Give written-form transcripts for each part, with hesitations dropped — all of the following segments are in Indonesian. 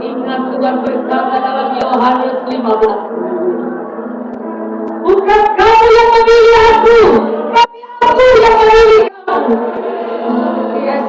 Ingat Tuhan berkata dalam Yohanes 15, bukan kamu yang memilih aku, tapi aku yang memilih kamu. Yes,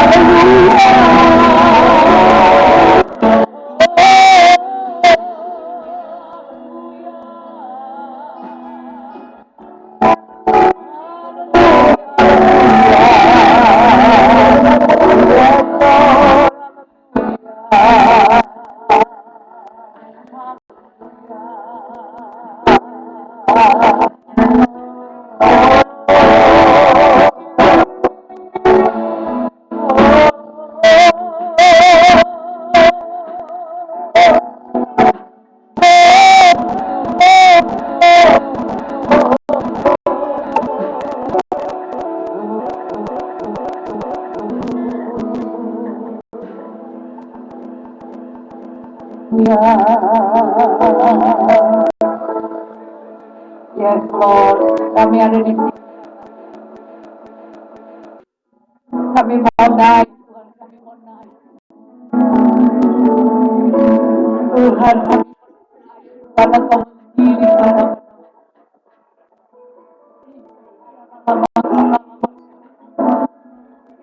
haleluya. Yes, Lord, kami ada di sini. Kami mau naik, Tuhan, kami mau naik. Tuhan, karena Kau sendiri,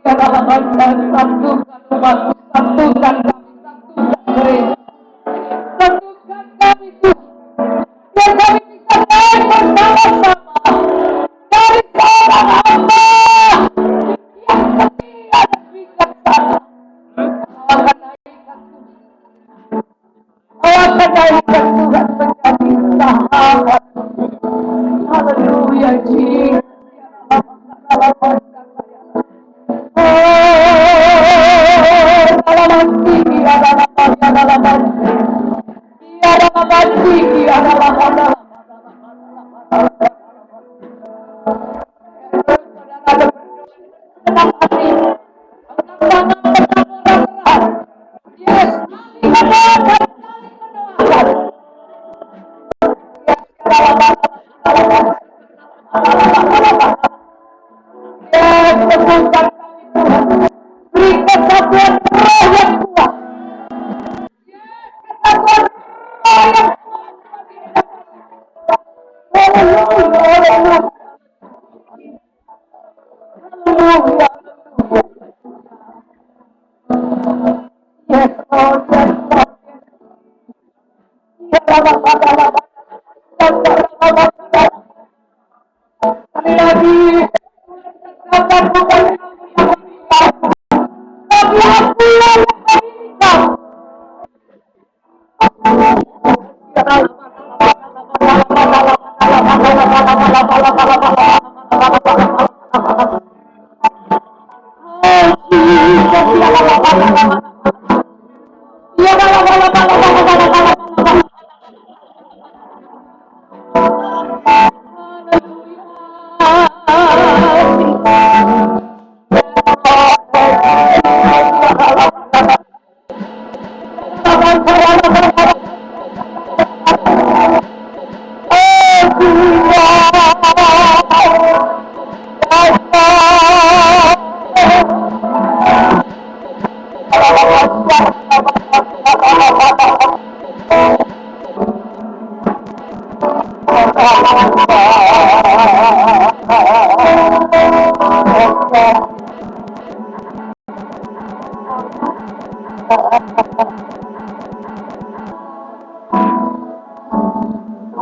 satukan umatmu, satukan kami, satukan gereja, satukan kami Tuhan, biar kami bisa naik bersama-sama dari seorang hamba yang setia dan bijaksana. Kau akan naikkan Tuhan, Kau akan naikkan Tuhan menjadi sahabat. Haleluya, Jesus.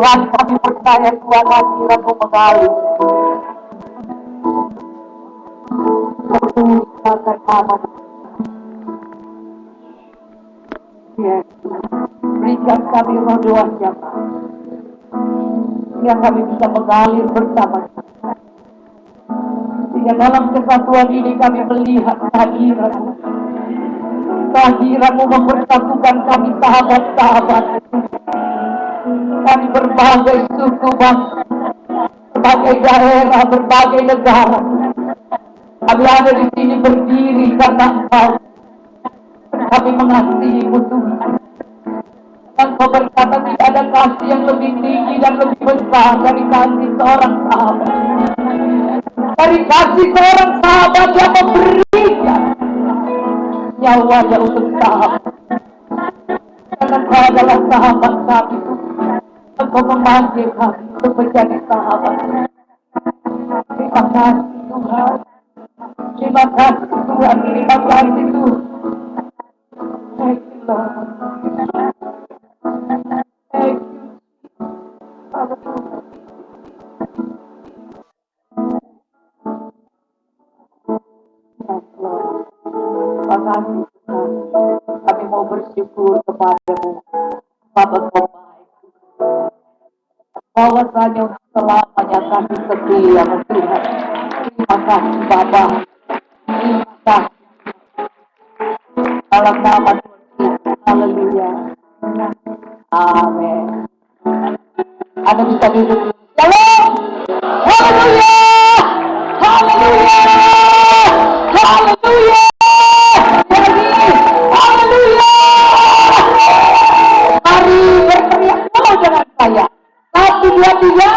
Tuhan, kami percaya Tuhan hadirat-Mu mengalir. Akan nama Yes. Berikan kami roh doa siapa yang kami bisa mengalir bersama. Sehingga dalam kesatuan ini kami melihat kehadiran-Mu. Kehadiran-Mu mempersatukan kami sahabat-sahabat. Kami berbagai suku bangsa, berbagai daerah, berbagai negara. Kami ada di sini berdiri karena Engkau. Kami mengasihi-Mu Tuhan. Dan Kau berkata tidak ada kasih yang lebih tinggi dan lebih besar dari kasih seorang sahabat. Dari kasih seorang sahabat yang memberikan nyawanya untuk sahabat. Karena Kau adalah sahabat kami. Engkau memanggil kami untuk menjadi sahabat. Terima kasih Tuhan. Terima kasih Tuhan. Terima kasih Tuhan. Thank you Lord. Thank you. Yes Lord. Terima kasih Tuhan. Kami mau bersyukur kepada-Mu. Bapa Kau baik. Bahwasanya untuk selamanya kami setia Tuhan. Terima kasih Bapa. Terima kasih. Dalam nama Tuhan Yesus. Haleluya. Amin. Anda bisa duduk. Shalom. Haleluya. Haleluya. Haleluya. Haleluya. Mari berteriak sama dengan saya. 1, 2, 3.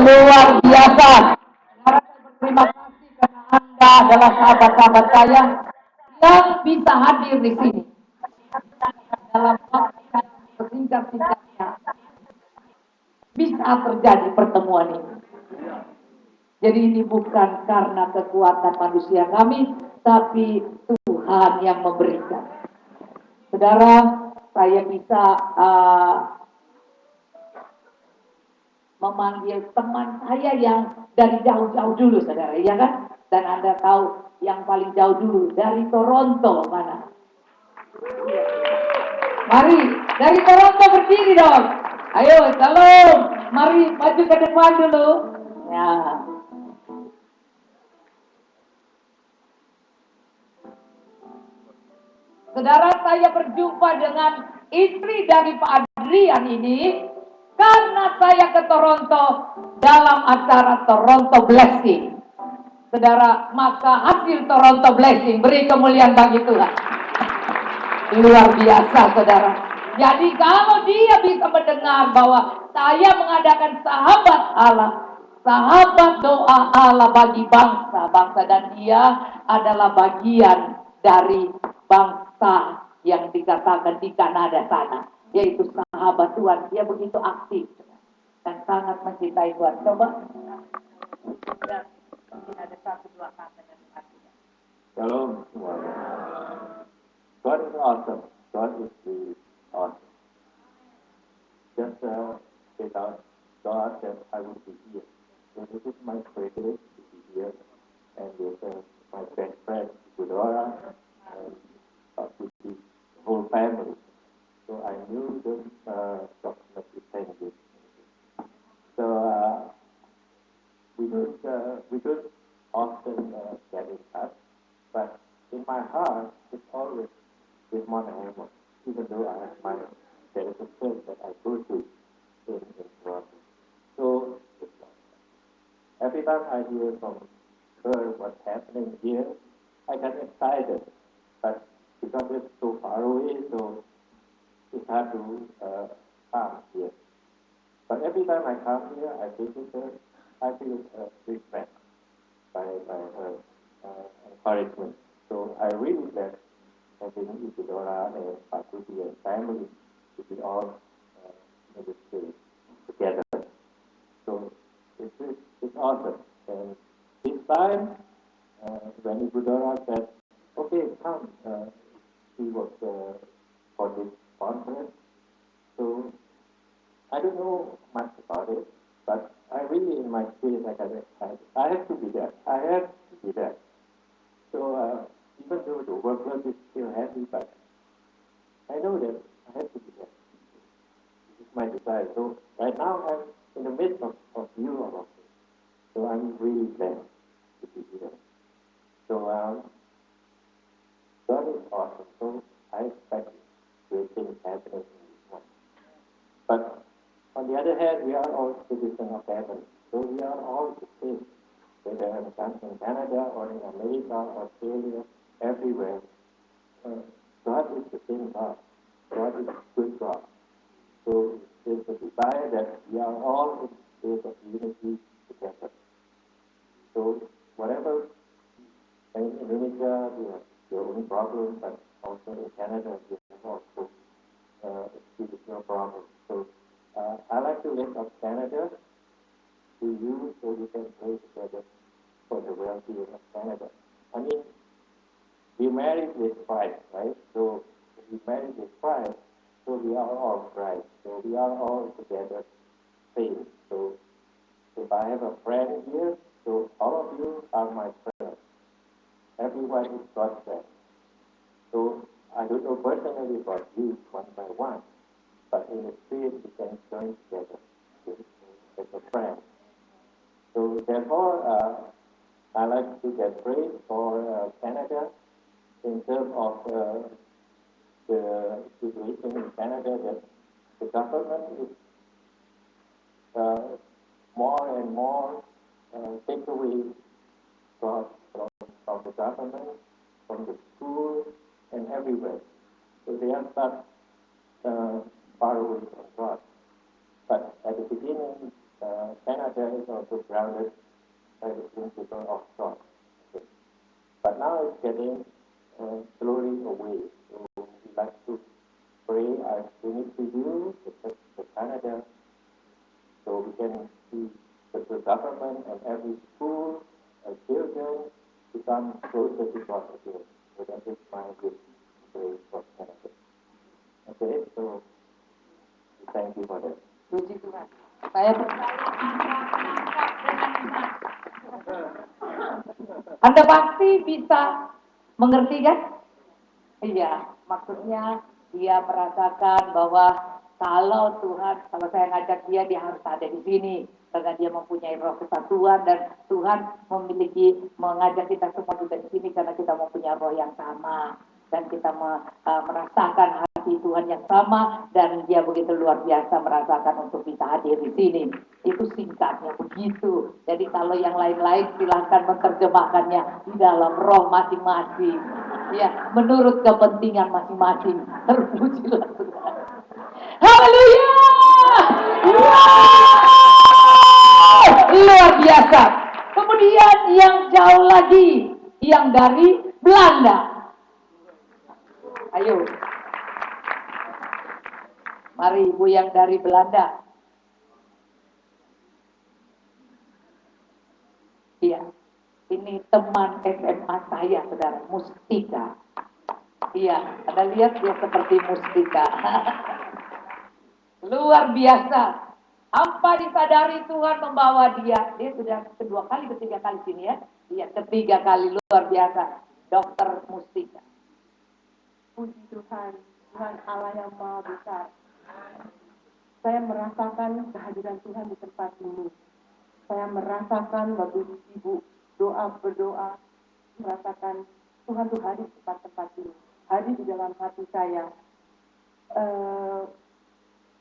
Luar biasa. Terima kasih karena Anda adalah sahabat-sahabat saya yang bisa hadir di sini. Dalam waktu yang sesingkat-singkatnya bisa terjadi pertemuan ini. Jadi ini bukan karena kekuatan manusia kami, tapi Tuhan yang memberikan. Saudara, saya bisa memanggil teman saya yang dari jauh-jauh dulu, saudara, ya kan? Dan Anda tahu yang paling jauh dulu dari Toronto mana? Mari, dari Toronto berdiri dong. Ayo, salam. Mari maju ke depan dulu. Ya. Saudara, saya berjumpa dengan istri dari Pak Adrian ini karena saya ke Toronto dalam acara Toronto Blessing. Saudara, maka hasil Toronto Blessing, beri kemuliaan bagi Tuhan. Luar biasa, saudara. Jadi kalau dia bisa mendengar bahwa saya mengadakan sahabat Allah, sahabat doa Allah bagi bangsa-bangsa, dan dia adalah bagian dari bangsa yang dikatakan di Kanada sana, yaitu sahabat Tuhan. Dia begitu aktif dan sangat mencintai Tuhan. Coba. Dan mungkin ada satu dua kata yang artinya. Shalom semuanya. God is awesome. God is really awesome. Just without God, that I would be here. So this is my privilege to be here, and with my best friend Budora, and with the whole family. So I knew them approximately 10 years. So we don't often get in touch, but in my heart, it's always with Mona Hammer, even though there is a church that I go to in Toronto. So every time I hear from her what's happening here, I get excited, but because it's so far away, so it's hard to come here. But every time I come here, I visit her, I feel refreshed by her encouragement. So I really bless having Isidora and Patuti and family to be all in this place together. So it's awesome. And this time, when Isidora said, okay, come, she was for this conference. So I don't know much about it, but I really, in my spirit, I got excited. I have to be there. I have to be there. So even though the workload is still heavy, but I know that I have to be there. This is my desire. So right now I'm in the midst of you all of this. So I'm really glad to be here. So God is awesome. So I expect great things happening in this one. But on the other hand, we are all citizens of heaven. So we are all the same. Whether I'm in Canada or in America, Australia, everywhere, God is the same God. God is a good God. So there's a desire that we are all in a state of unity together. So whatever, in Indonesia, we have your own problems, but also in Canada, we have also spiritual problems. So I like to lift up Canada to you so you can pray together for the well-being of Canada. I mean, we married with Christ, right? So we married with Christ, so we are all Christ. So we are all together saved. So if I have a friend here, so all of you are my friends. Everyone is God's friend. So I don't know personally about you one by one, but in the spirit we can join together as a friend. So therefore, I like to get praise for Canada in terms of the situation in Canada, that the government is more and more take away from the government, from the school, and everywhere. So they are not far away from God. But at the beginning, Canada is also grounded by the principle of God. Okay. But now it's getting slowly away. So we like to pray. I bring it to you, the Canada, so we can see the government and every school and children become closer to God again. So that is my wish to pray for Canada. Okay, so thank you for that. Puji Tuhan. Saya percaya Anda menangkap dengan benar. Anda pasti bisa mengerti kan? Iya, maksudnya dia merasakan bahwa kalau saya ngajak dia harus ada di sini. Karena dia mempunyai roh kesatuan dan Tuhan mengajak kita semua juga di sini karena kita mempunyai roh yang sama. Dan kita merasakan hati kasih Tuhan yang sama, dan dia begitu luar biasa merasakan untuk bisa hadir di sini. Itu singkatnya begitu. Jadi kalau yang lain-lain silahkan menerjemahkannya di dalam roh masing-masing. Ya, menurut kepentingan masing-masing. Terpujilah Tuhan. Haleluya! Wow! Luar biasa. Kemudian yang jauh lagi, yang dari Belanda. Ayo. Mari Ibu yang dari Belanda. Iya. Ini teman SMA saya, saudara, Mustika. Iya, Anda lihat dia seperti Mustika. Luar biasa. Apa disadari Tuhan membawa dia. Dia sudah kedua kali, ketiga kali sini ya. Iya, ketiga kali, luar biasa. Dokter Mustika. Puji Tuhan, Tuhan Allah yang Maha Besar. Saya merasakan kehadiran Tuhan di tempat ini. Saya merasakan waktu ibu berdoa, merasakan Tuhan tuh hadir di tempat ini. Hadir di dalam hati saya.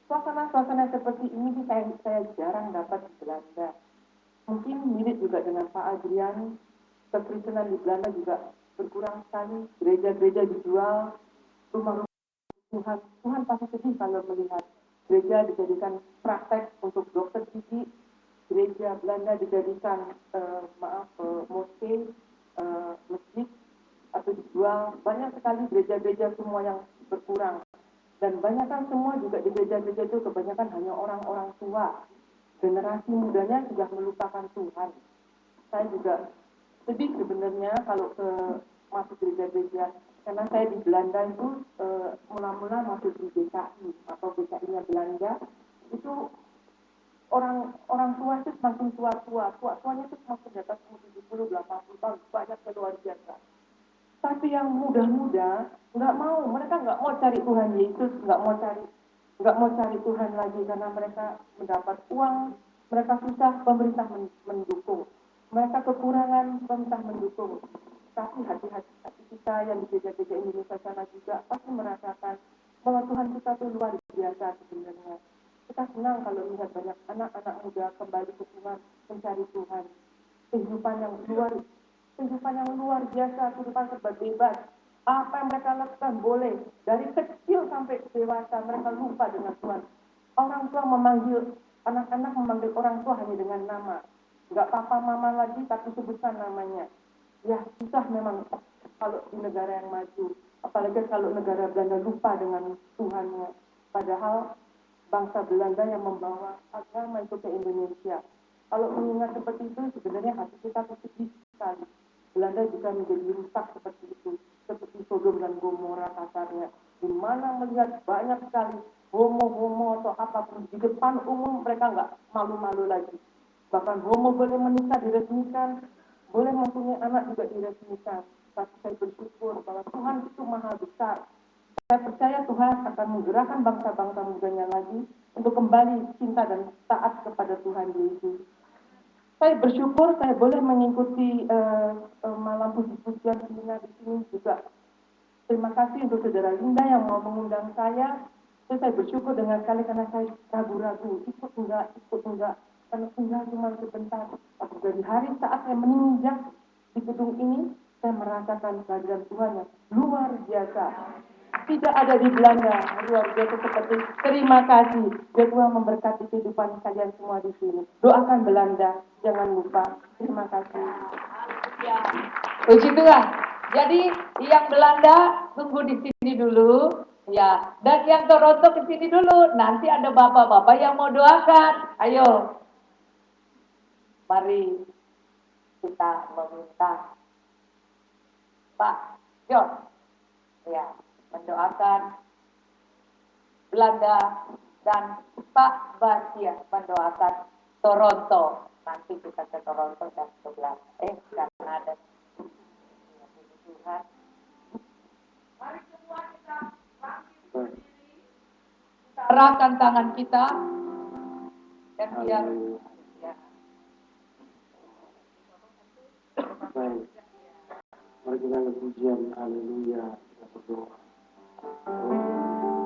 Suasana-suasana seperti ini sih saya jarang dapat di Belanda. Mungkin mirip juga dengan Pak Adrian, kekristenan di Belanda juga berkurang sekali. Gereja-gereja dijual, rumah-rumah Tuhan pasti sedih kalau melihat gereja dijadikan praktek untuk dokter gigi, gereja Belanda dijadikan moske, masjid atau dijual. Banyak sekali gereja-gereja semua yang berkurang. Dan banyak kan semua juga di gereja-gereja itu kebanyakan hanya orang-orang tua. Generasi mudanya sudah melupakan Tuhan. Saya juga sedih sebenarnya kalau masuk gereja-gereja, karena saya di Belanda itu mula-mula masuk di BKI atau BKI-nya Belanda, itu orang tua itu semakin tuanya itu semakin di atas 70, 80 tahun, banyak luar biasa. Tapi yang muda-muda nggak mau, mereka nggak mau cari Tuhan Yesus, nggak mau cari Tuhan lagi karena mereka mendapat uang, mereka susah, pemerintah mendukung, mereka kekurangan, pemerintah mendukung. Tapi hati-hati kita yang di gereja-gereja Indonesia sana juga pasti merasakan bahwa Tuhan kita itu luar biasa sebenarnya. Kita senang kalau melihat banyak anak-anak muda kembali ke Tuhan, mencari Tuhan. Kehidupan yang luar biasa, kehidupan serba bebas. Apa yang mereka lakukan boleh. Dari kecil sampai dewasa mereka lupa dengan Tuhan. Orang tua anak-anak memanggil orang tua hanya dengan nama. Enggak papa mama lagi, tapi sebutkan namanya. Ya susah memang kalau di negara yang maju. Apalagi kalau negara Belanda lupa dengan Tuhannya. Padahal bangsa Belanda yang membawa agama itu ke Indonesia. Kalau mengingat seperti itu, sebenarnya hati kita sedih sekali. Belanda juga menjadi rusak seperti itu, seperti Sodom dan Gomora kasarnya, di mana melihat banyak sekali homo atau apapun di depan umum, mereka nggak malu-malu lagi. Bahkan homo boleh menikah diresmikan, boleh mempunyai anak juga diresmikan. Tapi saya bersyukur bahwa Tuhan itu maha besar. Saya percaya Tuhan akan menggerakkan bangsa-bangsa mudanya lagi untuk kembali cinta dan taat kepada Tuhan Yesus. Saya bersyukur saya boleh mengikuti malam puji-pujian seminar di sini juga. Terima kasih untuk saudara Linda yang mau mengundang saya. Saya bersyukur dengan sekali karena saya ragu-ragu, ikut enggak, karena tinggal cuma sebentar. Tapi dari hari saat saya menginjak di gedung ini, saya merasakan kehadiran Tuhan yang luar biasa. Tidak ada di Belanda, luar biasa seperti terima kasih. Biar Tuhan memberkati kehidupan kalian semua di sini. Doakan Belanda, jangan lupa. Terima kasih. Ya. Puji Tuhan. Jadi yang Belanda tunggu di sini dulu, ya. Dan yang Toronto ke sini dulu. Nanti ada bapak-bapak yang mau doakan. Ayo, mari kita meminta Pak John, ya, mendoakan Belanda dan Pak Basia mendoakan Toronto. Nanti kita ke Toronto dan ke Belanda. Kanada. Tuhan. Mari semua kita bangkit berdiri, kita arahkan tangan kita dan biar ya. Baik. Mari kita pujian, haleluya, kita berdoa. Oh,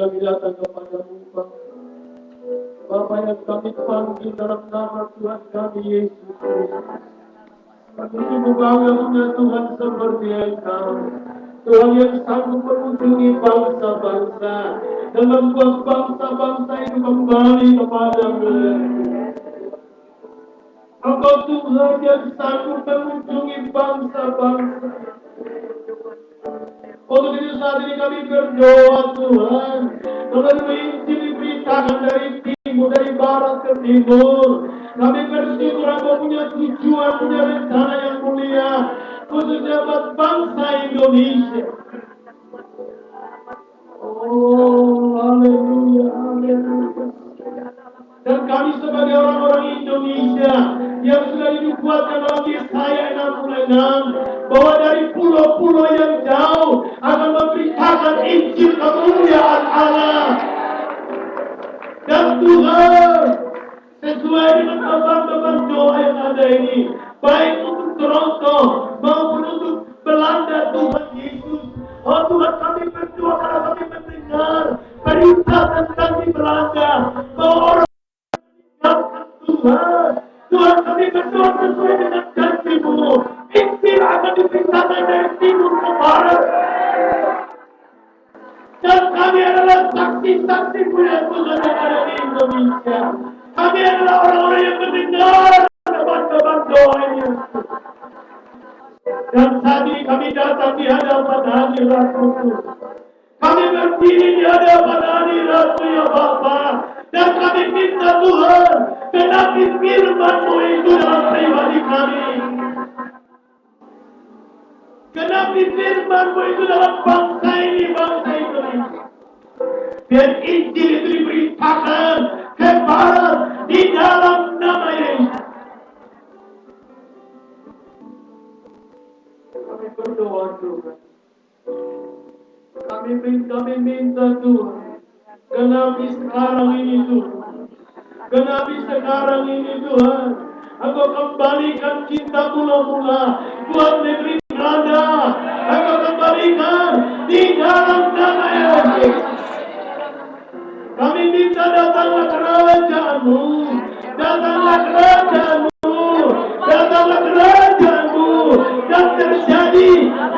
Kami datang kepadamu, Bapa yang kami panggil dalam nama Tuhan kami Yesus Kristus. Kami sungguh bangga punya Tuhan seperti Engkau, Tuhan yang sanggup mengunjungi bangsa-bangsa dan membuat bangsa-bangsa itu kembali kepada-Mu. Engkau Tuhan yang sanggup mengunjungi bangsa-bangsa. Untuk itu saat ini kami berdoa Tuhan, melalui Injil diberitakan dari timur, dari barat ke timur. Kami bersyukur Engkau punya tujuan, punya rencana yang mulia, khususnya buat bangsa Indonesia. Oh, haleluya, haleluya. Dan kami sebagai orang-orang Indonesia yang sudah dikuatkan oleh Yesaya 66 bahwa dari pulau-pulau yang jauh akan memberitakan Injil kemuliaan Allah. Dan Tuhan, sesuai dengan beban-beban doa yang ada ini, baik untuk Toronto maupun untuk Belanda, Tuhan Yesus. Oh Tuhan, kami berdoa karena kami mendengar berita tentang di Belanda bahwa orang Tuhan, Tuhan kami berdoa sesuai dengan janji-Mu. Injil akan diberitakan dari timur ke barat. Dan kami adalah saksi-saksi punya Tuhan yang ada di Indonesia. Kami adalah orang-orang yang mendengar beban-beban doa ini. Dan saat ini kami datang di hadapan hadirat-Mu. Kami berdiri di hadapan hadirat-Mu ya Bapa. Dan kami minta Tuhan, genapi firman-Mu itu dalam pribadi kami. Genapi firman-Mu itu dalam bangsa ini, bangsa Indonesia. Dan Injil itu diberitakan ke barat di dalam nama Yesus. Kami berdoa Tuhan. Kami minta Tuhan. Genapi sekarang ini Tuhan. Genapi sekarang ini Tuhan. Engkau kembalikan cinta mula-mula buat negeri Belanda. Engkau kembalikan di dalam nama Yesus. Kami minta datanglah kerajaan-Mu. Datanglah kerajaan-Mu. Datanglah kerajaan-Mu. Dan terjadi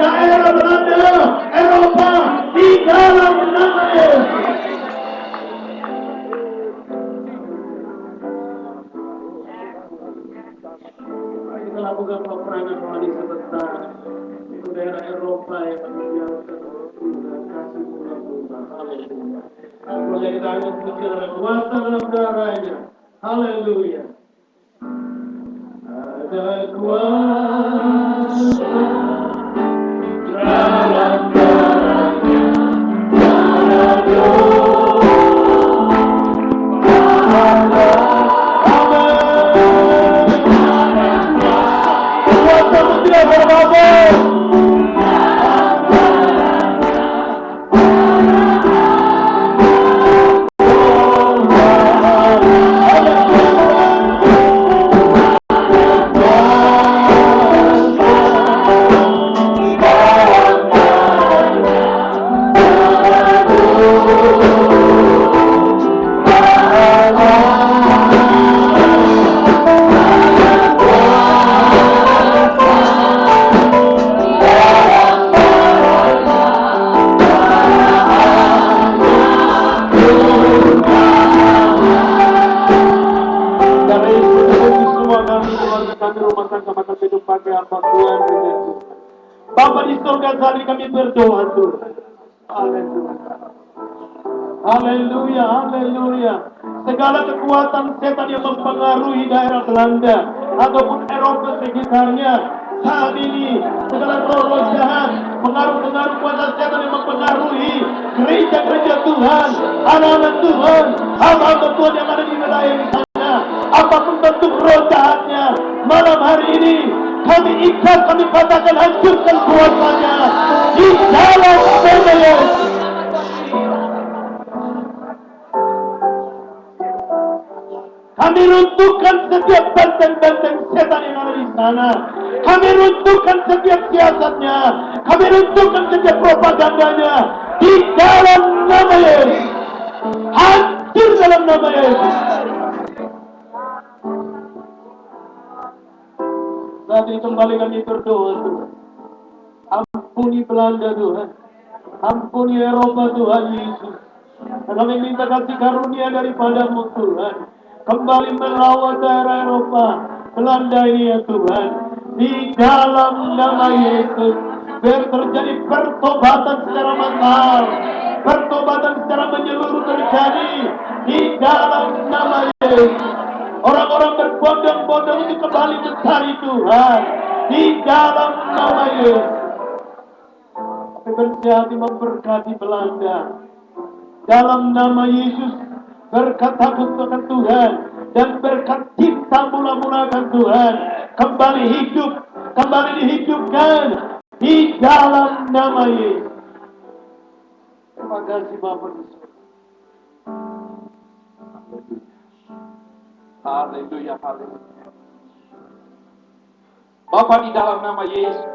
daerah Belanda, Eropa di dalam nama Yesus. Kita lakukan peperangan melalui sebentar. Itu daerah Eropa yang meninggalkan Tuhan kasih mula-mula. Haleluya. Boleh kita angkat puji dalam kuasa dalam darahnya. Haleluya. Ada kuasa dalam darahnya. nama Tuhan Yesus. Bapa di surga saat ini kami berdoa Tuhan. Haleluya. Haleluya, haleluya. Segala kekuatan setan yang mempengaruhi daerah Belanda ataupun Eropa sekitarnya saat ini, segala roh-roh jahat, pengaruh-pengaruh kuasa setan yang mempengaruhi gereja-gereja Tuhan, anak-anak Tuhan, hamba-hamba Tuhan yang ada di wilayah di sana, apapun bentuk roh jahatnya, malam hari ini kami ikat, kami patahkan, hancurkan kuasanya di dalam nama Yesus. Kami runtuhkan setiap benteng-benteng setan yang ada di sana. Kami runtuhkan setiap siasatnya. Kami runtuhkan setiap propagandanya. Di dalam nama Yesus. Hancur dalam nama Yesus. Saat ini kembali kami berdoa Tuhan. Ampuni Belanda Tuhan. Ampuni Eropa Tuhan Yesus. Dan kami minta kasih karunia daripadamu Tuhan. Kembali melawat daerah Eropa, Belanda ini ya Tuhan. Di dalam nama Yesus, biar terjadi pertobatan secara massal, pertobatan secara menyeluruh terjadi di dalam nama Yesus. Orang-orang berbondong-bondong itu kembali mencari Tuhan di dalam nama Yesus. Kami berhati memberkati Belanda dalam nama Yesus. Berkat takut akan Tuhan dan berkat cinta mula-mulakan Tuhan kembali hidup, kembali dihidupkan di dalam nama Yesus. Terima kasih Bapak Yesus. Haleluya, haleluya. Bapa di dalam nama Yesus,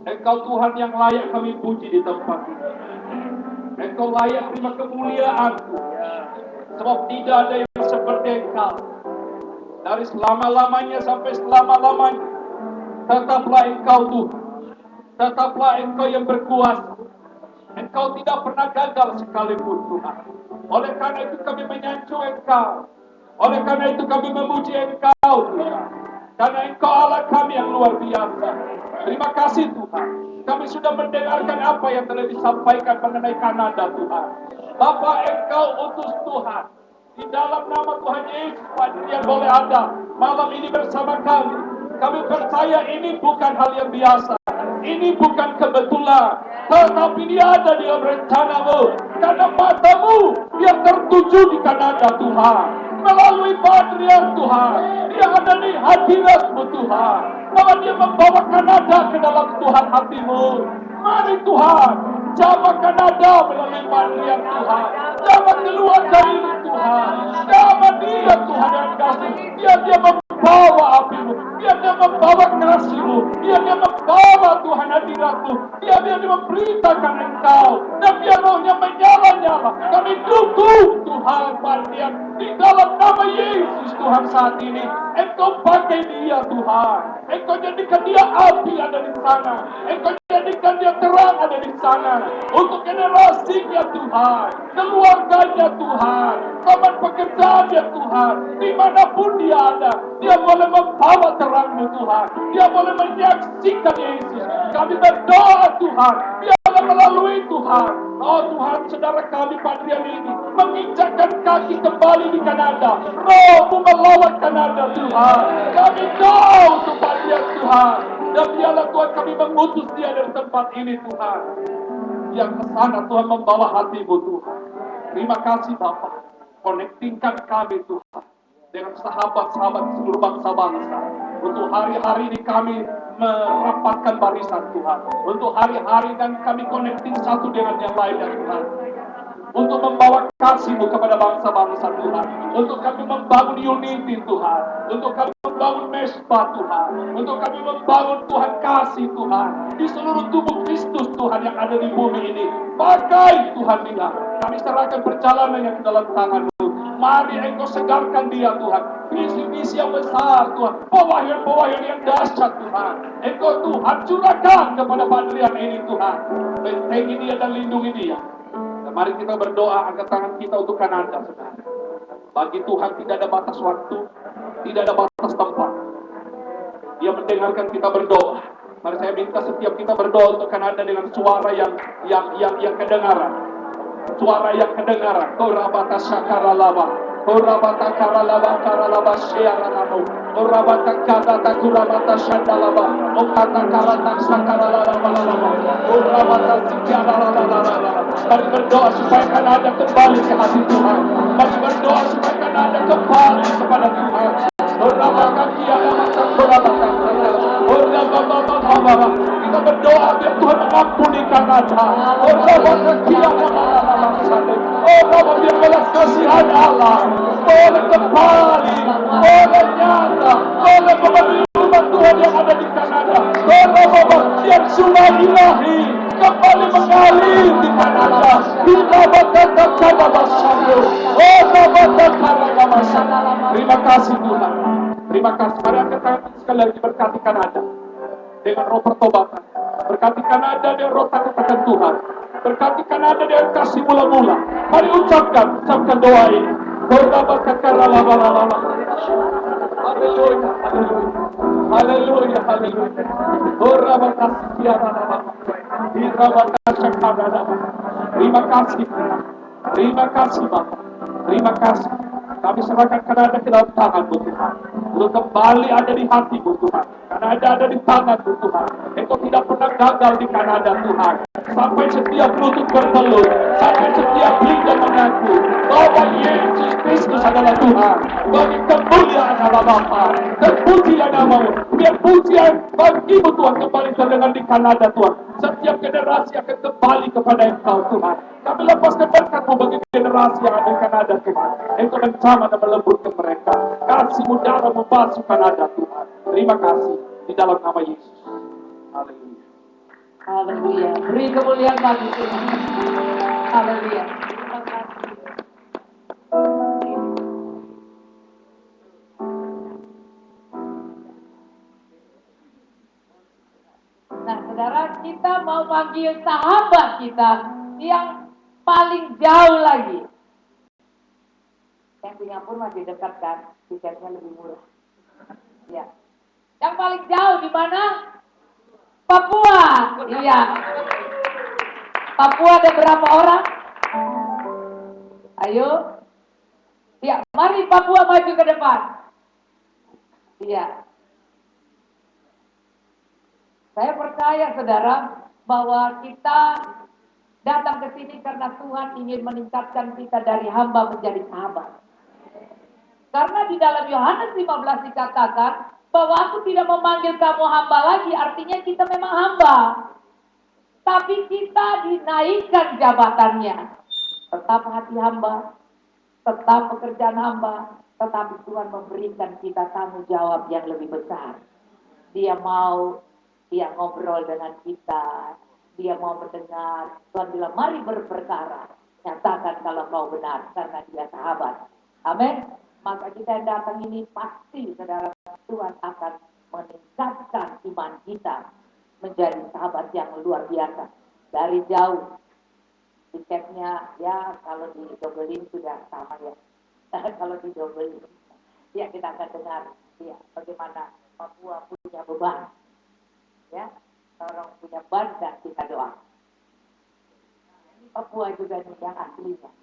Engkau Tuhan yang layak kami puji di tempat ini. Engkau layak terima kemuliaan, sebab tidak ada yang seperti Engkau. Dari selama-lamanya sampai selama-lamanya, tetaplah Engkau Tuhan. Tetaplah Engkau yang berkuasa. Engkau tidak pernah gagal sekalipun Tuhan. Oleh karena itu kami menyanjung Engkau. Oleh karena itu kami memuji Engkau Tuhan. Karena Engkau Allah kami yang luar biasa. Terima kasih Tuhan. Kami sudah mendengarkan apa yang telah disampaikan mengenai Kanada Tuhan. Bapak Engkau utus Tuhan. Di dalam nama Tuhan Yesus, Dia boleh ada malam ini bersama kami. Kami percaya ini bukan hal yang biasa. Ini bukan kebetulan. Tetapi dia ada di dalam rencana-Mu. Karena matamu dia tertuju di Kanada Tuhan. Melalui Patriark Tuhan. Dia ada di hadirat-Mu Tuhan. Bahwa dia membawa Kanada ke dalam Tuhan hati-Mu. Mari Tuhan, jamah Kanada melalui Patriark Tuhan. Jamah keluar dari Tuhan. Jamah dia Tuhan yang kasih. Dia membawa api-Mu. Dia membawa kasih-Mu. Dia membawa Tuhan hadirat-Mu. Dia memberitakan Engkau. Dan biar rohnya menyala-nyala. Kami dukung Tuhan Patriark. Di dalam nama Yesus Tuhan saat ini. Engkau pakai dia Tuhan. Engkau jadikan dia api ada di sana. Engkau jadikan dia terang ada di sana. Untuk generasinya Tuhan. Keluarganya Tuhan. Teman pekerjaannya Tuhan. Dimanapun dia ada. Dia boleh membawa terang-Mu Tuhan. Dia boleh menyaksikan Yesus. Kami berdoa Tuhan. Biarlah melalui Tuhan. Oh Tuhan, saudara kami Patriark ini menginjakkan kaki kembali di Kanada. Roh-Mu melawat Kanada Tuhan. Kami doa untuk Patriark Tuhan. Dan biarlah Tuhan kami mengutus dia dari tempat ini Tuhan. Yang ke sana Tuhan membawa hati-Mu Tuhan. Terima kasih Bapak. Connectingkan kami Tuhan dengan sahabat-sahabat seluruh bangsa-bangsa. Untuk hari-hari ini kami merapatkan barisan Tuhan. Untuk hari-hari dan kami connecting satu dengan yang lainnya Tuhan. Untuk membawa kasih-Mu kepada bangsa-bangsa Tuhan. Untuk kami membangun unity Tuhan. Untuk kami membangun mesbah Tuhan. Untuk kami membangun Tuhan kasih Tuhan. Di seluruh tubuh Kristus Tuhan yang ada di bumi ini. Pakai Tuhan dia. Kami serahkan perjalanannya ke dalam tangan-Mu. Mari Engkau segarkan dia Tuhan. Visi-visi yang besar Tuhan. Pewahyan-pewahyan yang dahsyat Tuhan. Engkau Tuhan curahkan kepada Patriark ini Tuhan. Bentengi dia dan lindungi dia. Dan mari kita berdoa angkat tangan kita untuk Kanada Saudara. Bagi Tuhan tidak ada batas waktu. Tidak ada batas tempat. Dia mendengarkan kita berdoa. Mari saya minta setiap kita berdoa untuk Kanada dengan suara yang kedengaran. Suara yang kedengaran. Korabata syakaralaba. Korabata karalaba syiaranamu. Korabata kadata kurabata syandalaba. Okata karata sakaralaba. Korabata sikiaralaba. Mari berdoa supaya Kanada kembali ke hati Tuhan. Mari berdoa supaya Kanada kembali kepada Tuhan. Korabata kiarabata korabata. Kita berdoa biar Tuhan mengampuni Kanada. Korabata kiarabata. Oh Bapa, biar belas kasihan Allah boleh kembali, boleh nyata, boleh memberi rumah Tuhan yang ada di Kanada. Oh Bapa, biar sungai ilahi kembali mengalir di Kanada. Kita berkata Basayo. Oh Bapa, terima kasih Tuhan. Terima kasih. Mari angkat tangan sekali lagi berkati Kanada dengan roh pertobatan. Berkati Kanada dengan roh takut-takut Tuhan. Berkati Kanada dengan kasih mula-mula. Mari ucapkan doa ini. Haleluya, haleluya. Haleluya, haleluya. Terima kasih. Terima kasih Bapak. Terima kasih. Kami serahkan Kanada ke dalam tangan-Mu Tuhan. Untuk kembali ada di hati-Mu Tuhan. Kanada ada di tangan-Mu Tuhan. Engkau tidak pernah gagal di Kanada Tuhan. Sampai setiap lutut bertelut. Sampai setiap lidah mengaku bahwa Yesus Kristus adalah Tuhan. Bagi kemuliaan Allah Bapa. Terpujian namamu. Biar pujian bagi-Mu Tuhan kembali terdengar di Kanada Tuhan. Setiap generasi akan kembali kepada Engkau Tuhan. Kami lepaskan berkat-Mu bagi generasi yang ada di Kanada Tuhan. Engkau bersama dan melembutkan mereka. Kasih-Mu darah membasuh Kanada Tuhan. Terima kasih di dalam nama Yesus. Haleluya. Haleluya. Beri kemuliaan bagi Tuhan. Haleluya. Terima kasih. Nah, saudara, kita mau panggil sahabat kita yang paling jauh lagi. Yang Singapura masih dekat kan, tiketnya lebih murah. Ya. Yang paling jauh di mana? Papua. Iya. Papua ada berapa orang? Ayo. Ya, mari Papua maju ke depan. Iya. Saya percaya saudara bahwa kita datang ke sini karena Tuhan ingin meningkatkan kita dari hamba menjadi sahabat. Karena di dalam Yohanes 15 dikatakan bahwa aku tidak memanggil kamu hamba lagi, artinya kita memang hamba. Tapi kita dinaikkan jabatannya. Tetap hati hamba, tetap pekerjaan hamba, tetapi Tuhan memberikan kita tanggung jawab yang lebih besar. Dia mau, dia ngobrol dengan kita, dia mau mendengar. Tuhan bilang, mari berperkara. Nyatakan kalau kau benar, karena dia sahabat. Amin. Maka kita yang datang ini pasti, saudara, Tuhan akan meningkatkan iman kita menjadi sahabat yang luar biasa. Dari jauh, tiketnya ya kalau didobelin sudah sama ya. Kalau didobelin, ya kita akan dengar ya bagaimana Papua punya beban, ya orang punya beban dan kita doa. Papua juga nih yang aslinya.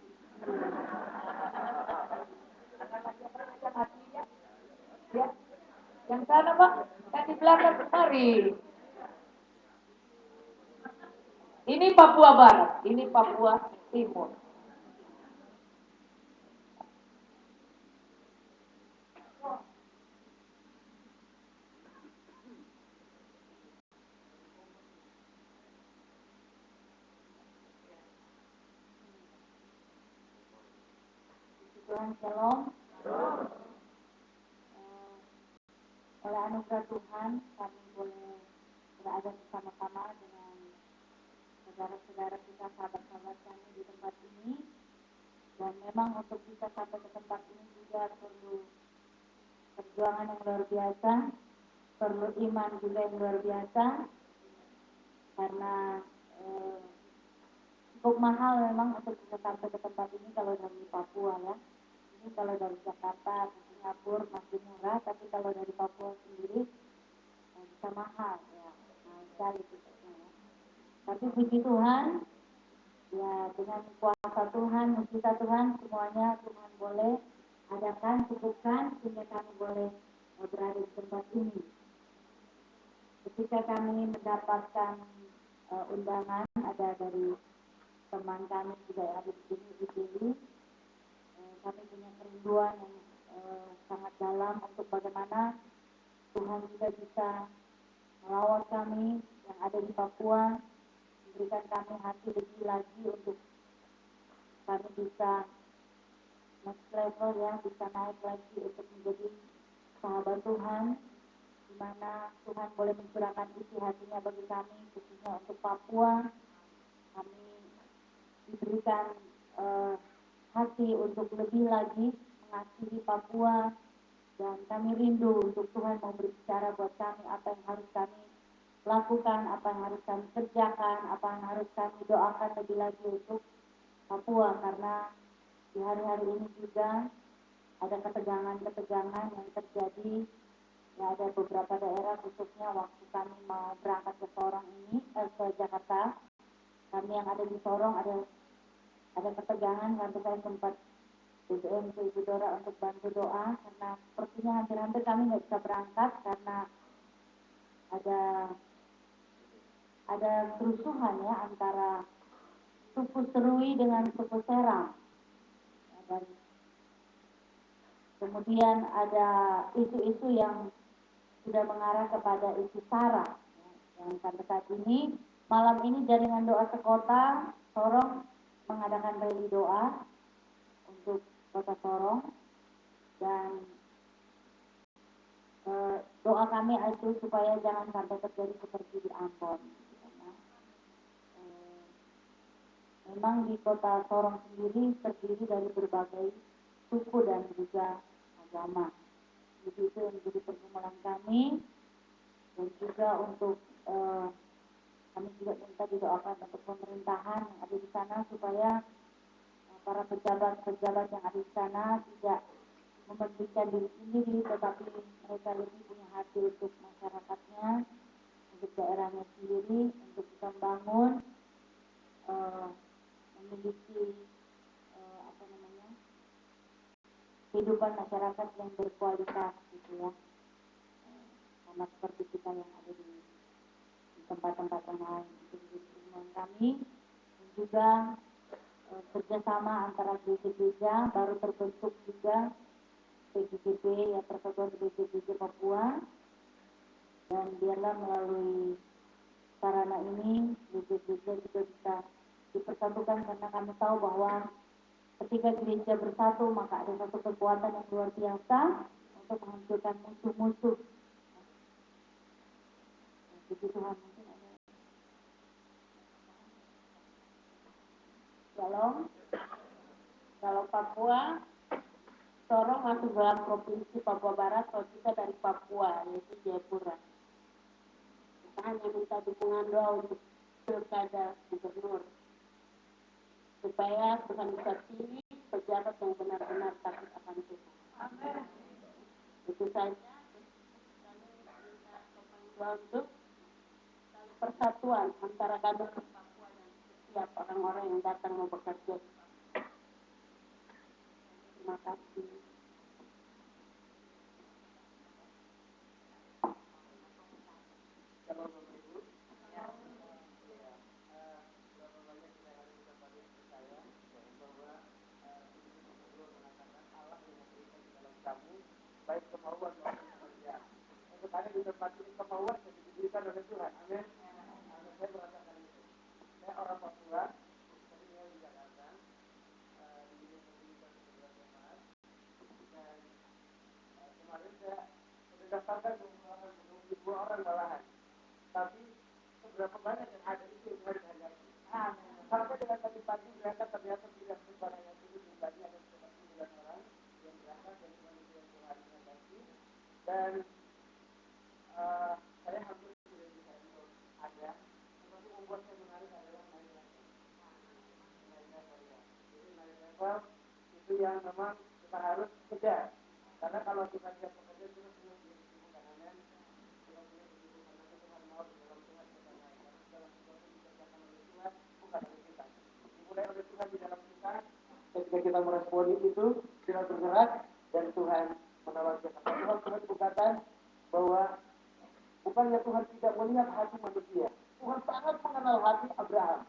Yang aslinya, ya. Yang sana Pak, yang di belakang mari. Ini Papua Barat, ini Papua Timur. Tuhan Shalom. Oleh anugerah Tuhan, kami boleh berada bersama-sama dengan saudara-saudara kita, sahabat-sahabat kami di tempat ini. Dan memang untuk bisa sampai ke tempat ini juga perlu perjuangan yang luar biasa, perlu iman juga yang luar biasa, karena cukup mahal memang untuk bisa sampai ke tempat ini kalau dari Papua ya. Ini kalau dari Jakarta ke Singapura masih murah, tapi kalau dari Papua sendiri bisa mahal ya, mahal sekali tiketnya ya. Tapi puji Tuhan, ya dengan kuasa Tuhan, mujizat Tuhan, semuanya Tuhan boleh adakan, cukupkan sehingga kami boleh berada di tempat ini. Ketika kami mendapatkan undangan ada dari teman kami juga yang ada di sini dipilih, kami punya kerinduan yang sangat dalam untuk bagaimana Tuhan juga bisa melawat kami yang ada di Papua, memberikan kami hati lebih lagi untuk kami bisa next level ya, bisa naik lagi untuk menjadi sahabat Tuhan, di mana Tuhan boleh mencurahkan isi hatinya bagi kami, khususnya untuk Papua. Kami diberikan hati untuk lebih lagi mengasihi Papua, dan kami rindu untuk Tuhan mau berbicara buat kami apa yang harus kami lakukan, apa yang harus kami kerjakan, apa yang harus kami doakan lebih lagi untuk Papua, karena di hari-hari ini juga ada ketegangan-ketegangan yang terjadi. Ya, ada beberapa daerah khususnya waktu kami mau berangkat ke Sorong ini, ke Jakarta, kami yang ada di Sorong ada ketegangan, sampai saya sempat BBM ke Ibu Dora untuk bantu doa, karena sepertinya hampir-hampir kami nggak bisa berangkat karena ada kerusuhan ya antara suku Serui dengan suku Serang. Dan kemudian ada isu-isu yang sudah mengarah kepada isu SARA. Yang sampai saat ini, malam ini jaringan doa sekota Sorong mengadakan rally doa untuk kota Sorong, dan doa kami itu supaya jangan sampai terjadi seperti di Ambon. Karena memang di kota Sorong sendiri terdiri dari berbagai suku dan juga agama. Jadi itu yang menjadi pergumulan kami, dan juga untuk kami juga minta didoakan untuk pemerintahan yang ada di sana supaya para pejabat-pejabat yang ada di sana tidak mementingkan diri sendiri, tetapi mereka lebih punya hati untuk masyarakatnya, untuk daerahnya sendiri, untuk bisa membangun, memiliki kehidupan masyarakat yang berkualitas gitu ya, sama seperti kita yang ada di tempat-tempat yang lain. Itu hubungan kami, dan juga kerjasama antara gereja-gereja baru terbentuk juga PGGP ya, Persatuan Gereja-Gereja Papua, dan biarlah melalui sarana ini gereja-gereja juga bisa dipersatukan, karena kami tahu bahwa ketika gereja bersatu maka ada satu kekuatan yang luar biasa untuk menghancurkan musuh-musuh. Puji Tuhan. Mungkin ada. Shalom. Kalau Papua, Sorong masuk dalam provinsi Papua Barat, kalau kita dari Papua, yaitu Jayapura. Kita hanya minta dukungan doa untuk pilkada gubernur, supaya Tuhan bisa pilih pejabat yang benar-benar takut akan Tuhan. Amin. Itu saja. Kami minta topang doa untuk persatuan antara kami Papua dan setiap orang-orang yang datang mau bekerja. Terima kasih. Baik kemauan maupun pekerjaan. Untuk ada di tempat ini kemauan yang diberikan oleh Tuhan. Amin. Saya merasakan itu. Saya orang Papua, tapi tinggal di Jakarta. Di sini pendidikan kedua jemaat. Dan kemarin saya sudah daftarkan 22 orang malahan. Tapi seberapa banyak yang ada itu yang harus dihadapi. Sampai dengan tadi pagi berangkat ternyata tidak sembarang yang itu jumlahnya ada sekitar 9 orang yang berangkat dan cuma itu yang Tuhan menghendaki. Dan saya hampir sudah bisa untuk ada, tetapi membuat saya menarik adalah naik level. Jadi naik level itu yang memang kita harus kejar. Karena kalau kita lihat pekerja kita punya kesibukan, amin. Kita punya kesibukan Tuhan di dalam kita. Ketika kita meresponi itu, kita bergerak dan Tuhan menolong kita. Tuhan berkata bahwa bukannya Tuhan tidak melihat hati manusia. Tuhan sangat mengenal hati Abraham.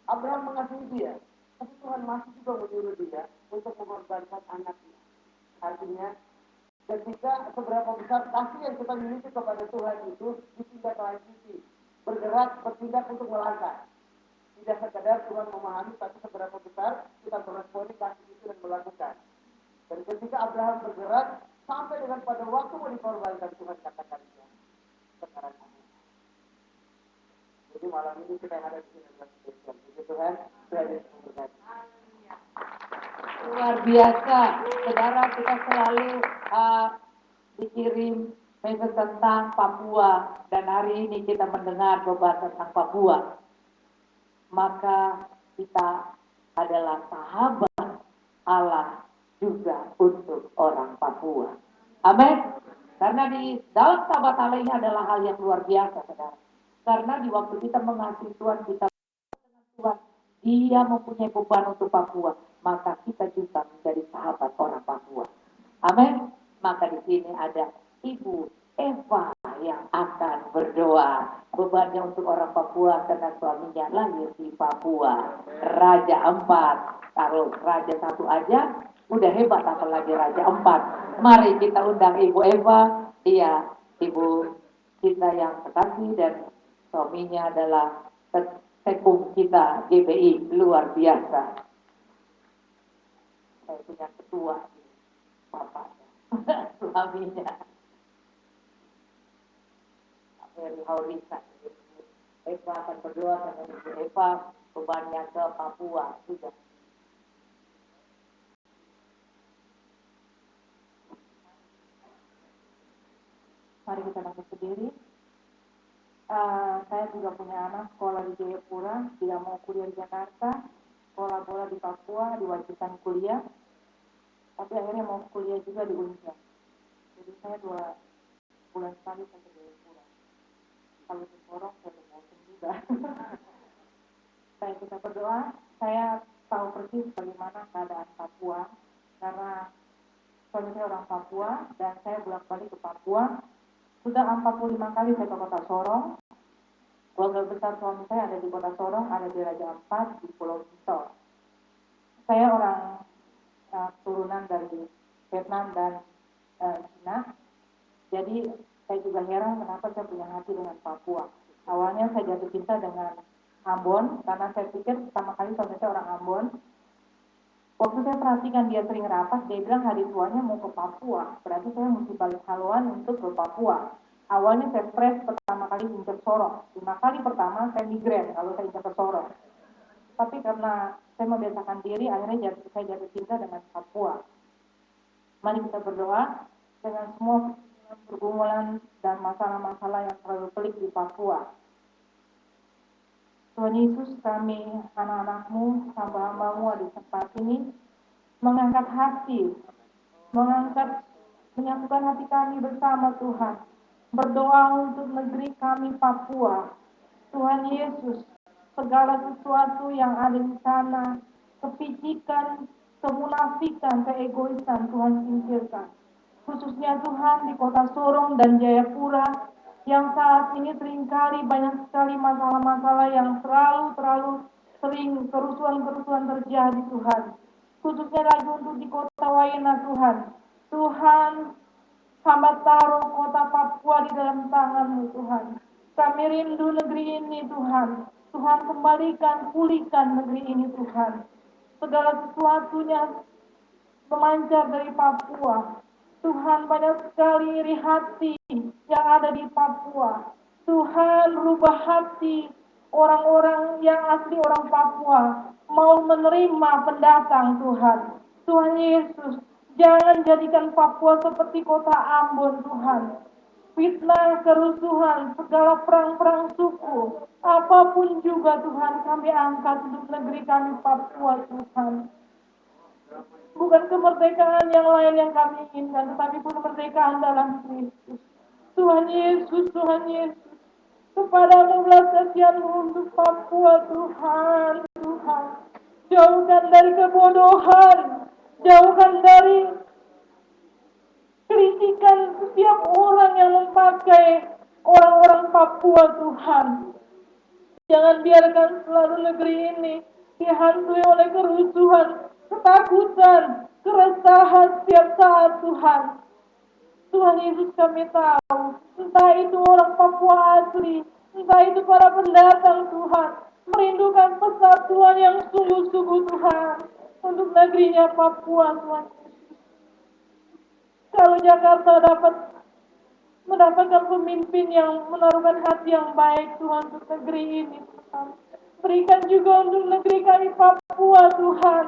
Abraham mengasihi dia, tapi Tuhan masih juga menyuruh dia untuk mengorbankan anaknya. Artinya, ketika seberapa besar kasih yang kita miliki kepada Tuhan itu ditindaklanjuti, bergerak, bertindak untuk melangkah. Tidak sekadar Tuhan memahami, tapi seberapa besar kita meresponi kasih itu dan melakukan. Dan ketika Abraham bergerak, sampai dengan pada waktu mau dikorbankan, Tuhan katakan dia, sekarang ini. Jadi malam ini kita yang ada di sini adalah spesial. Jadi Tuhan Yesus memberkati. Luar biasa, saudara, kita selalu dikirim message tentang Papua, dan hari ini kita mendengar beban tentang Papua. Maka kita adalah sahabat Allah juga untuk orang Papua. Amin. Karena di dalam sahabat Allah ini adalah hal yang luar biasa, saudara. Karena di waktu kita mengasihi Tuhan, kita dengan Tuhan, Dia mempunyai beban untuk Papua, maka kita juga menjadi sahabat orang Papua. Amin. Maka di sini ada Ibu Eva yang akan berdoa. Bebannya untuk orang Papua karena suaminya lahir di Papua. Raja 4. Kalau Raja 1 aja udah hebat, apalagi Raja 4. Mari kita undang Ibu Eva. Iya, Ibu kita yang kekasih dan suaminya adalah Sekum kita GBI, luar biasa. Saya punya ketua bapaknya, suaminya Mary Haurisa. Eva akan berdoa dengan Ibu Eva, bebannya ke Papua juga. Mari kita bangkit berdiri. Saya juga punya anak sekolah di Jayapura, dia mau kuliah di Jakarta, sekolah bola di Papua, diwajibkan kuliah, tapi akhirnya mau kuliah juga di Unja. Jadi saya 2 bulan sekali saya ke Jayapura. Kalau di Sorong saya bosan juga. Saya kita berdoa, saya tahu persis bagaimana keadaan Papua, karena suami saya orang Papua dan saya bolak-balik ke Papua. Sudah 45 kali saya ke kota Sorong. Keluarga besar suami saya ada di kota Sorong, ada di Raja Ampat, di Pulau Sitor. Saya orang turunan dari Vietnam dan Cina. Jadi saya juga heran kenapa saya punya hati dengan Papua. Awalnya saya jatuh cinta dengan Ambon, karena saya pikir pertama kali suami saya orang Ambon. Waktu saya perhatikan dia sering rapat, dia bilang hari tuanya mau ke Papua. Berarti saya mesti balik haluan untuk ke Papua. Awalnya saya stres pertama kali injak Sorong. 5 kali pertama saya migrain kalau saya injak ke Sorong. Tapi karena saya membiasakan diri, akhirnya saya jatuh cinta dengan Papua. Mari kita berdoa dengan semua pergumulan dan masalah-masalah yang terlalu pelik di Papua. Tuhan Yesus, kami anak-anak-Mu, hamba-hamba-Mu di tempat ini mengangkat hati, menyatukan hati kami bersama Tuhan. Berdoa untuk negeri kami Papua. Tuhan Yesus, segala sesuatu yang ada di sana, kepicikan, kemunafikan, keegoisan, Tuhan singkirkan. Khususnya Tuhan di kota Sorong dan Jayapura, yang saat ini seringkali banyak sekali masalah-masalah yang terlalu sering kerusuhan-kerusuhan terjadi Tuhan. Khususnya lagi untuk di kota Waena Tuhan. Tuhan, hamba taruh kota Papua di dalam tangan-Mu Tuhan. Kami rindu negeri ini Tuhan. Tuhan kembalikan, pulihkan negeri ini Tuhan. Segala sesuatunya memancar dari Papua. Tuhan, banyak sekali iri hati yang ada di Papua. Tuhan, rubah hati orang-orang yang asli orang Papua mau menerima pendatang Tuhan. Tuhan Yesus, jangan jadikan Papua seperti kota Ambon Tuhan. Fitnah, kerusuhan, segala perang-perang suku, apapun juga Tuhan kami angkat untuk negeri kami Papua Tuhan. Bukan kemerdekaan yang lain yang kami inginkan, tetapi pun kemerdekaan dalam Kristus. Tuhan Yesus, kepadamu belas kasihan untuk Papua Tuhan. Jauhkan dari kebodohan, jauhkan dari kritikan setiap orang yang memakai orang-orang Papua Tuhan. Jangan biarkan selalu negeri ini dihantui oleh kerusuhan, ketakutan, keresahan setiap saat Tuhan. Tuhan Yesus kami tahu, entah itu orang Papua asli, entah itu para pendatang Tuhan, merindukan persatuan yang sungguh-sungguh Tuhan, untuk negerinya Papua Tuhan. Kalau Jakarta dapat mendapatkan pemimpin yang menaruhkan hati yang baik Tuhan untuk negeri ini Tuhan. Berikan juga untuk negeri kami Papua Tuhan,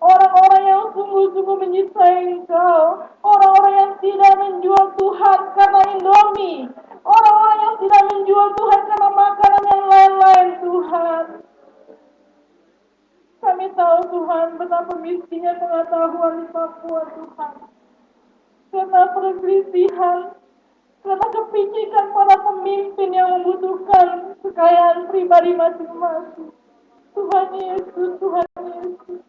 orang-orang yang sungguh-sungguh menyintai Engkau, orang-orang yang tidak menjual Tuhan karena Indomie, orang-orang yang tidak menjual Tuhan karena makanan yang lain-lain Tuhan. Kami tahu Tuhan betapa miskinnya pengetahuan di Papua Tuhan, karena perselisihan, karena kepicikan para pemimpin yang membutuhkan kekayaan pribadi masing-masing. Tuhan Yesus, Tuhan Yesus,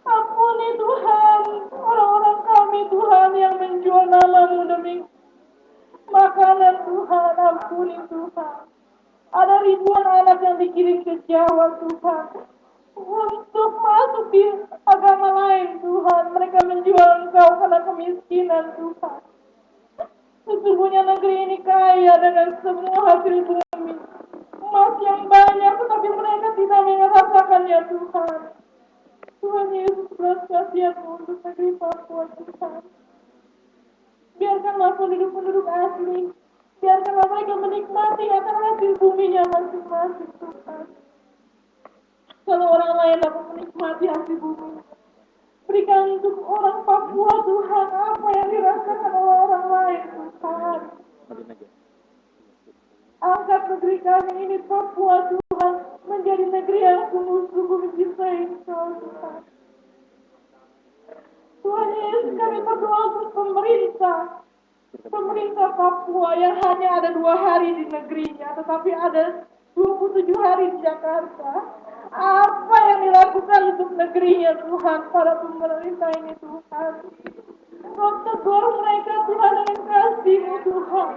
ampuni Tuhan orang-orang kami Tuhan yang menjual nama-Mu demi makanan Tuhan. Ampuni Tuhan. Ada ribuan anak yang dikirim ke Jawa Tuhan untuk masuk di agama lain Tuhan. Mereka menjual Engkau karena kemiskinan Tuhan. Sesungguhnya negeri ini kaya dengan semua hasil bumi, emas yang banyak, tetapi mereka tidak merasakannya Tuhan. Tuhan Yesus, belas kasihan-Mu untuk negeri Papua Tuhan. Biarkanlah penduduk-penduduk asli, biarkanlah mereka menikmati akan hasil buminya masing-masing Tuhan. Kalau orang lain dapat menikmati hasil bumi, berikan untuk orang Papua Tuhan apa yang dirasakan oleh orang lain Tuhan. Angkat negeri kami ini Papua Tuhan menjadi negeri yang sungguh-sungguh mencintai Engkau Tuhan. Tuhan Yesus, kami berdoa untuk pemerintah Papua yang hanya ada 2 hari di negerinya, tetapi ada 27 hari di Jakarta. Apa yang dilakukan untuk negerinya Tuhan, para pemerintah ini Tuhan. Kau tegur mereka Tuhan dengan kasih-Mu Tuhan.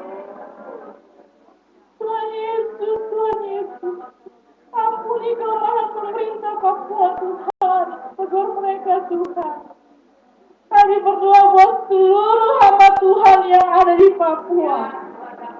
Tuhan Yesus, Tuhan Yesus, ampuni kelemahan pemerintah Papua Tuhan. Tegur mereka Tuhan. Kami berdoa buat seluruh hamba Tuhan yang ada di Papua.